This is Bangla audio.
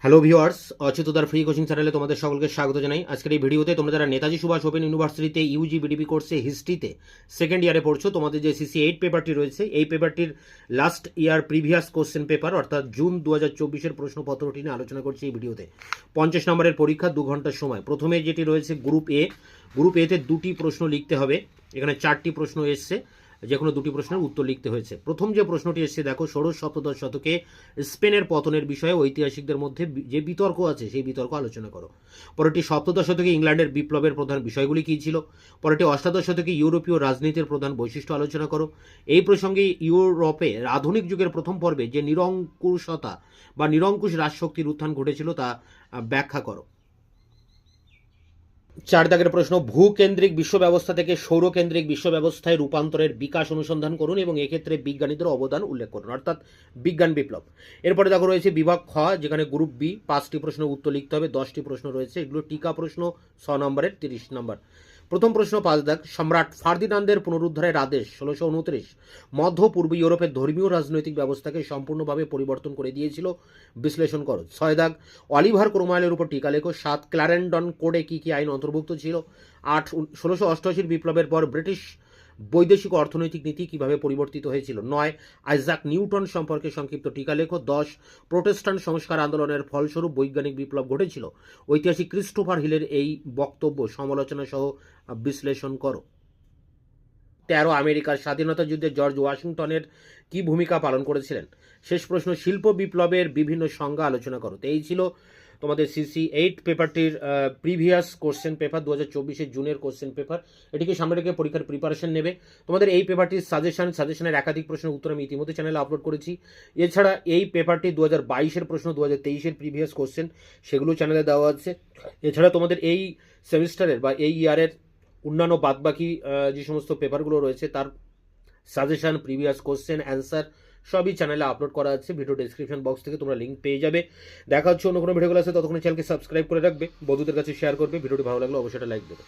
হ্যালো ভিউয়ার্স, অচ্যুতদার ফ্রি কোচিং চ্যানেলে তোমাদের সকলকে স্বাগত জানাই। আজকের এই ভিডিওতে তোমরা যারা নেতাজি সুভাষ ওপেন ইউনিভার্সিটিতে ইউজি বিডিপি কোর্সে হিস্ট্রিতে সেকেন্ড ইয়ারে পড়ছো, তোমাদের যে CC8 পেপারটি রয়েছে, এই পেপারটির last year previous question paper অর্থাৎ জুন 2024-এর প্রশ্নপত্রটি নিয়ে আলোচনা করছি এই ভিডিওতে। 50 নম্বরের পরীক্ষা, 2 ঘন্টার সময়। প্রথমে যেটি রয়েছে গ্রুপ এতে দুটি প্রশ্ন লিখতে হবে। এখানে 4টি প্রশ্ন এসছে, যে কোনো দুটি প্রশ্নের উত্তর লিখতে হয়েছে। প্রথম যে প্রশ্নটি এসছে দেখো, ষোড়শ সপ্তদশ শতকে স্পেনের পতনের বিষয়ে ঐতিহাসিকদের মধ্যে যে বিতর্ক আছে সেই বিতর্ক আলোচনা করো। পরেরটি সপ্তদশ শতকে ইংল্যান্ডের বিপ্লবের প্রধান বিষয়গুলি কী ছিল। পরেরটি অষ্টাদশ শতকে ইউরোপীয় রাজনীতির প্রধান বৈশিষ্ট্য আলোচনা করো। এই প্রসঙ্গে ইউরোপে আধুনিক যুগের প্রথম পর্বে যে নিরঙ্কুশতা বা নিরঙ্কুশ রাজশক্তির উত্থান ঘটেছিল তা ব্যাখ্যা করো। 4 দাগের প্রশ্ন, ভূকেন্দ্রিক বিশ্ব ব্যবস্থা থেকে সৌরকেন্দ্রিক বিশ্ব ব্যবস্থায় রূপান্তরের বিকাশ অনুসন্ধান করুন এবং এক্ষেত্রে বিজ্ঞানীদের অবদান উল্লেখ করুন, অর্থাৎ বিজ্ঞান বিপ্লব। এরপরে দেখো রয়েছে বিভাগ খ, যেখানে গ্রুপ বি 5টি প্রশ্নের উত্তর লিখতে হবে। 10টি প্রশ্ন রয়েছে, এগুলো টিকা প্রশ্ন, 6 নম্বরের 30 নম্বর। প্রথম প্রশ্ন 5 দাগ, সম্রাট ফার্দিনান্দের পুনরুদ্ধারের আদেশ 1629 মধ্য পূর্ব ইউরোপের ধর্মীয় রাজনৈতিক ব্যবস্থাকে সম্পূর্ণভাবে পরিবর্তন করে দিয়েছিল, বিশ্লেষণ করো। 6 দাগ, অলিভার ক্রোমওয়েলের উপর টিকা লেখো। 7, ক্ল্যারেন্ডন কোডে কী কী আইন অন্তর্ভুক্ত ছিল। 8, 1688 বিপ্লবের পর ব্রিটিশ বৈদেশিক অর্থনৈতিক নীতি কিভাবে পরিবর্তিত হয়েছিল। 9, আইজাক নিউটন সম্পর্কে সংক্ষিপ্ত টিকা লেখো। 10, প্রোটেস্ট্যান্ট সংস্কার আন্দোলনের ফলস্বরূপ বৈজ্ঞানিক বিপ্লব ঘটেছিল। ঐতিহাসিক ক্রিস্টোফার হিলের এই বক্তব্য সমালোচনা সহ বিশ্লেষণ করো। 13, আমেরিকার স্বাধীনতা যুদ্ধে জর্জ ওয়াশিংটনের কি ভূমিকা পালন করেছিলেন। শেষ প্রশ্ন, শিল্প বিপ্লবের বিভিন্ন সংজ্ঞা আলোচনা করো। তো এই ছিল তোমাদের CC8 পেপারটির প্রিভিয়াস কোশ্চেন পেপার, 2024 জুনের কোশ্চেন পেপার। এটিকে সামনে রেখে পরীক্ষার প্রিপারেশন নেবে। তোমাদের এই পেপারটির সাজেশনের একাধিক প্রশ্নের উত্তর আমি ইতিমধ্যে চ্যানেলে আপলোড করেছি। এছাড়া এই পেপারটি 2022-এর প্রশ্ন, 2023-এর প্রিভিয়াস কোশ্চেন, সেগুলো চ্যানেলে দেওয়া আছে। এছাড়া তোমাদের এই সেমিস্টারের বা এই ইয়ারের অন্যান্য বাদবাকি যে সমস্ত পেপারগুলো রয়েছে তার সাজেশন, প্রিভিয়াস কোশ্চেন, অ্যান্সার সবই চ্যানেলে আপলোড করা আছে। ভিডিও ডেসক্রিপশন বক্স থেকে তোমরা লিঙ্ক পেয়ে যাবে। দেখা হচ্ছে অন্য কোনো ভিডিওগুলো আছে, ততক্ষণ চ্যানেলকে সাবস্ক্রাইব করে রাখবে, বন্ধুদের কাছে শেয়ার করবে। ভিডিওটি ভালো লাগলে অবশ্যই লাইক দেবে।